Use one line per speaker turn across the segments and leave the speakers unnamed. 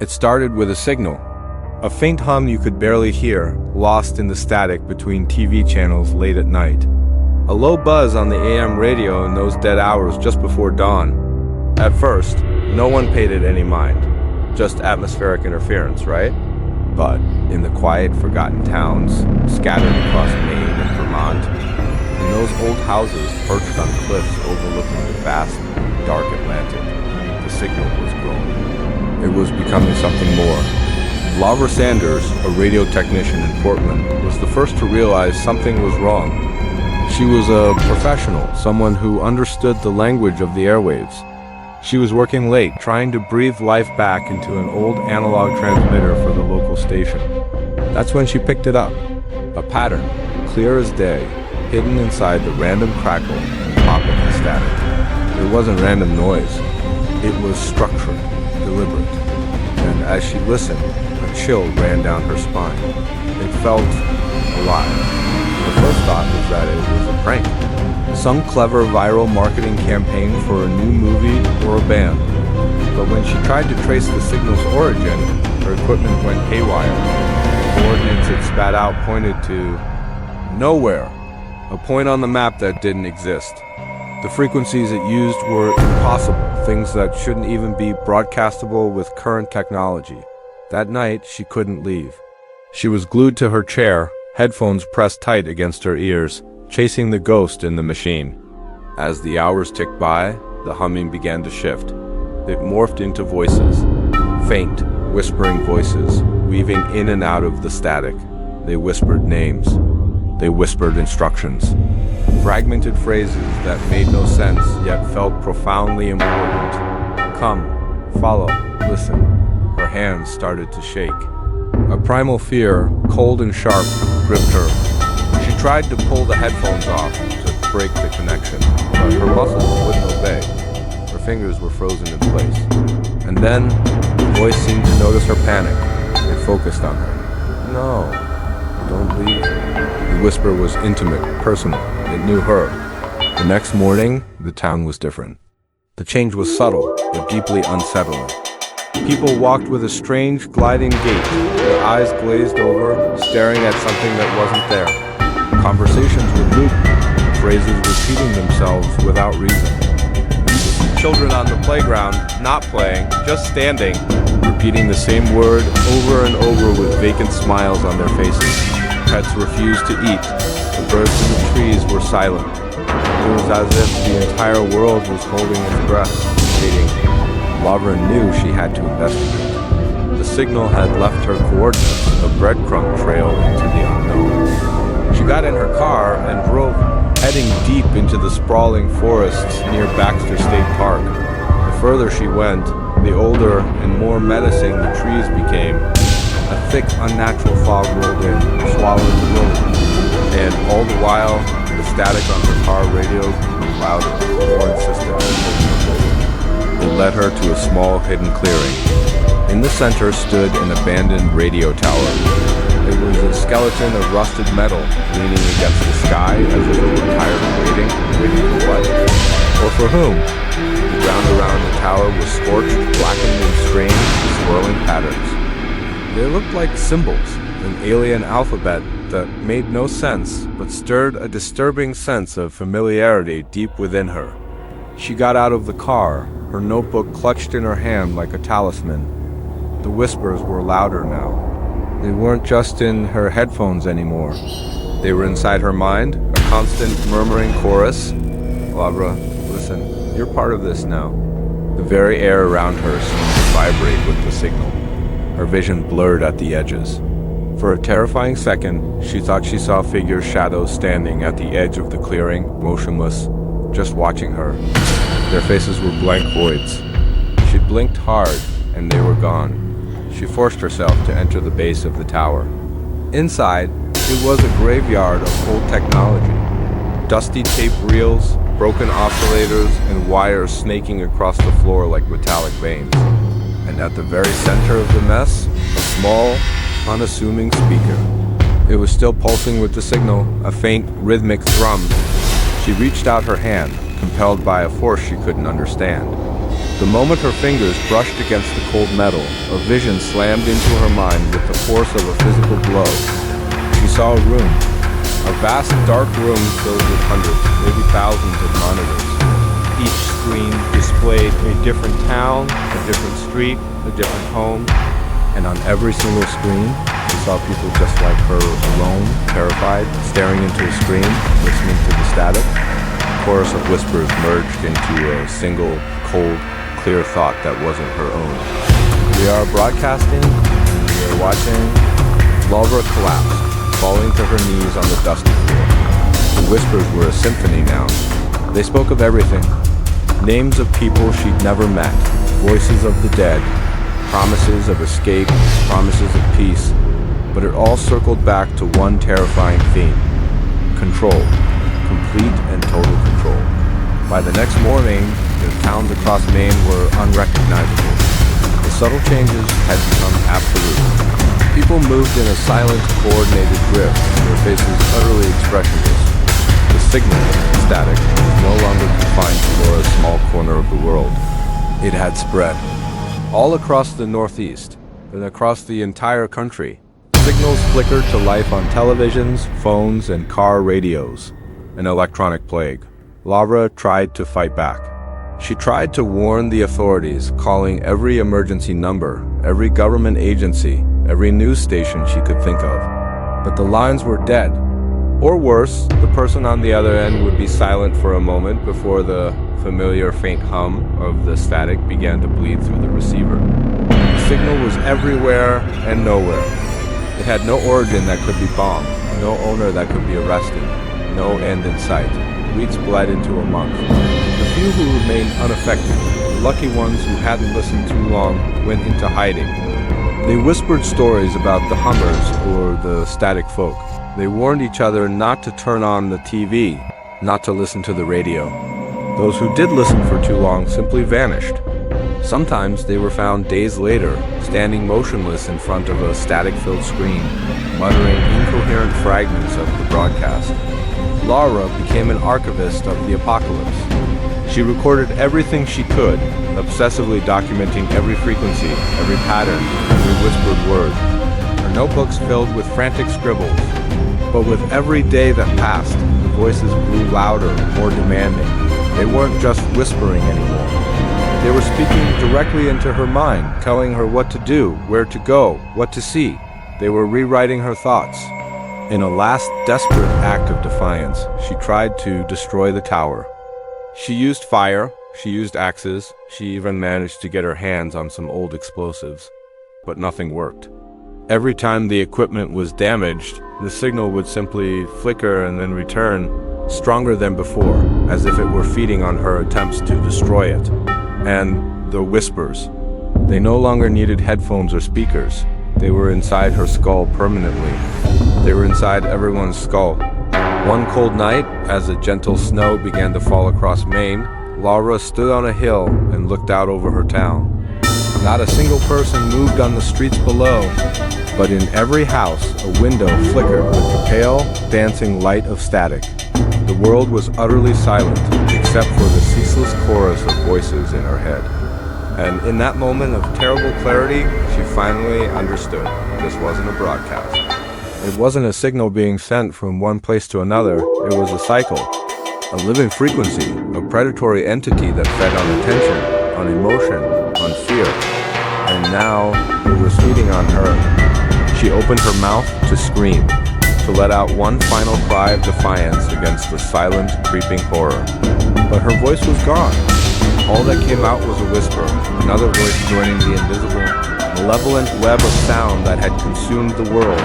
It started with a signal, a faint hum you could barely hear, lost in the static between TV channels late at night. A low buzz on the AM radio in those dead hours just before dawn. At first, no one paid it any mind, just atmospheric interference, right? But in the quiet, forgotten towns, scattered across Maine and Vermont, in those old houses perched on cliffs overlooking the vast, dark Atlantic, the signal was growing. It was becoming something more. Lavra Sanders, a radio technician in Portland, was the first to realize something was wrong. She was a professional, someone who understood the language of the airwaves. She was working late, trying to breathe life back into an old analog transmitter for the local station. That's when she picked it up. A pattern, clear as day, hidden inside the random crackle and pop of the static. It wasn't random noise. It was structured, deliberate. And as she listened, a chill ran down her spine. It felt alive. Her first thought was that it was a prank. Some clever viral marketing campaign for a new movie or a band. But when she tried to trace the signal's origin, her equipment went haywire. The coordinates it spat out pointed to nowhere, a point on the map that didn't exist. The frequencies it used were impossible, things that shouldn't even be broadcastable with current technology. That night, she couldn't leave. She was glued to her chair, headphones pressed tight against her ears, chasing the ghost in the machine. As the hours ticked by, the humming began to shift. It morphed into voices, faint, whispering voices, weaving in and out of the static. They whispered names. They whispered instructions. Fragmented phrases that made no sense, yet felt profoundly important. Come, follow, listen. Her hands started to shake. A primal fear, cold and sharp, gripped her. She tried to pull the headphones off to break the connection, but her muscles wouldn't obey. Her fingers were frozen in place. And then, the voice seemed to notice her panic. It focused on her. No, don't leave. The whisper was intimate, personal. It knew her. The next morning, the town was different. The change was subtle, but deeply unsettling. People walked with a strange, gliding gait, their eyes glazed over, staring at something that wasn't there. Conversations were looped, phrases repeating themselves without reason. Children on the playground, not playing, just standing, repeating the same word over and over with vacant smiles on their faces. Pets refused to eat. The birds in the trees were silent. It was as if the entire world was holding its breath, waiting. Lavra knew she had to investigate. The signal had left her coordinates, a breadcrumb trail into the unknown. She got in her car and drove, heading deep into the sprawling forests near Baxter State Park. The further she went, the older and more menacing the trees became. A thick, unnatural fog rolled in, swallowing the road. And all the while, the static on her car radio grew louder, more insistent. It led her to a small, hidden clearing. In the center stood an abandoned radio tower. It was a skeleton of rusted metal, leaning against the sky as if it were tired of waiting for what? Or for whom? The ground around the tower was scorched, blackened in strange, swirling patterns. They looked like symbols, an alien alphabet that made no sense, but stirred a disturbing sense of familiarity deep within her. She got out of the car, her notebook clutched in her hand like a talisman. The whispers were louder now. They weren't just in her headphones anymore. They were inside her mind, a constant murmuring chorus. Lavra, listen, you're part of this now. The very air around her seemed to vibrate with the signal. Her vision blurred at the edges. For a terrifying second, she thought she saw figure shadows standing at the edge of the clearing, motionless, just watching her. Their faces were blank voids. She blinked hard, and they were gone. She forced herself to enter the base of the tower. Inside, it was a graveyard of old technology. Dusty tape reels, broken oscillators, and wires snaking across the floor like metallic veins. And at the very center of the mess, a small, unassuming speaker. It was still pulsing with the signal, a faint, rhythmic thrum. She reached out her hand, compelled by a force she couldn't understand. The moment her fingers brushed against the cold metal, a vision slammed into her mind with the force of a physical blow. She saw a room, a vast dark room filled with hundreds, maybe thousands of monitors. Each screen displayed a different town, a different street, a different home, and on every single screen, she saw people just like her, alone, terrified, staring into a screen, listening to the static. A chorus of whispers merged into a single, cold, clear thought that wasn't her own. We are broadcasting, we are watching. Laura collapsed, falling to her knees on the dusty floor. The whispers were a symphony now. They spoke of everything. Names of people she'd never met, voices of the dead, promises of escape, promises of peace, but it all circled back to one terrifying theme: control, complete and total control. By the next morning, the towns across Maine were unrecognizable. The subtle changes had become absolute. People moved in a silent, coordinated drift, their faces utterly expressionless. The signal, static, was no longer confined to Laura's small corner of the world. It had spread. All across the Northeast, and across the entire country, signals flickered to life on televisions, phones, and car radios. An electronic plague. Laura tried to fight back. She tried to warn the authorities, calling every emergency number, every government agency, every news station she could think of. But the lines were dead. Or worse, the person on the other end would be silent for a moment before the familiar faint hum of the static began to bleed through the receiver. The signal was everywhere and nowhere. It had no origin that could be bombed, no owner that could be arrested, no end in sight. Weeks bled into a month. The few who remained unaffected, the lucky ones who hadn't listened too long, went into hiding. They whispered stories about the hummers or the static folk. They warned each other not to turn on the TV, not to listen to the radio. Those who did listen for too long simply vanished. Sometimes they were found days later, standing motionless in front of a static-filled screen, muttering incoherent fragments of the broadcast. Laura became an archivist of the apocalypse. She recorded everything she could, obsessively documenting every frequency, every pattern, every whispered word. Her notebooks filled with frantic scribbles. But with every day that passed, the voices grew louder, more demanding. They weren't just whispering anymore. They were speaking directly into her mind, telling her what to do, where to go, what to see. They were rewriting her thoughts. In a last desperate act of defiance, she tried to destroy the tower. She used fire, she used axes, she even managed to get her hands on some old explosives. But nothing worked. Every time the equipment was damaged, the signal would simply flicker and then return, stronger than before, as if it were feeding on her attempts to destroy it. And the whispers. They no longer needed headphones or speakers. They were inside her skull permanently. They were inside everyone's skull. One cold night, as a gentle snow began to fall across Maine, Laura stood on a hill and looked out over her town. Not a single person moved on the streets below, but in every house, a window flickered with the pale, dancing light of static. The world was utterly silent, except for the ceaseless chorus of voices in her head. And in that moment of terrible clarity, she finally understood. This wasn't a broadcast. It wasn't a signal being sent from one place to another. It was a cycle, a living frequency, a predatory entity that fed on attention, on emotion, on fear. And now it was feeding on her. She opened her mouth to scream, to let out one final cry of defiance against the silent, creeping horror. But her voice was gone. All that came out was a whisper, another voice joining the invisible, malevolent web of sound that had consumed the world.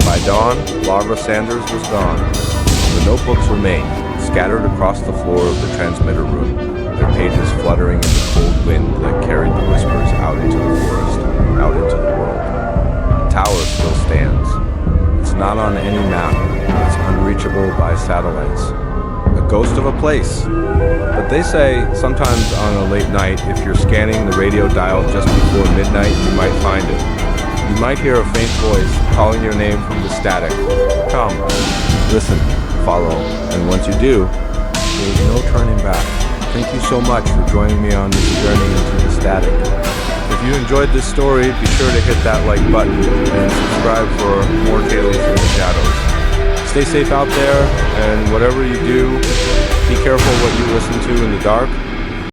By dawn, Laura Sanders was gone. The notebooks remained, scattered across the floor of the transmitter room, their pages fluttering in the cold wind that carried the whispers out into the forest, out into the world. The tower still stands. It's not on any map. It's unreachable by satellites. A ghost of a place. But they say sometimes on a late night, if you're scanning the radio dial just before midnight, you might find it. You might hear a faint voice calling your name from the static. Come, listen, follow, and once you do, there's no turning back. Thank you so much for joining me on this journey into the static. If you enjoyed this story, be sure to hit that like button and subscribe for more tales from the shadows. Stay safe out there, and whatever you do, be careful what you listen to in the dark.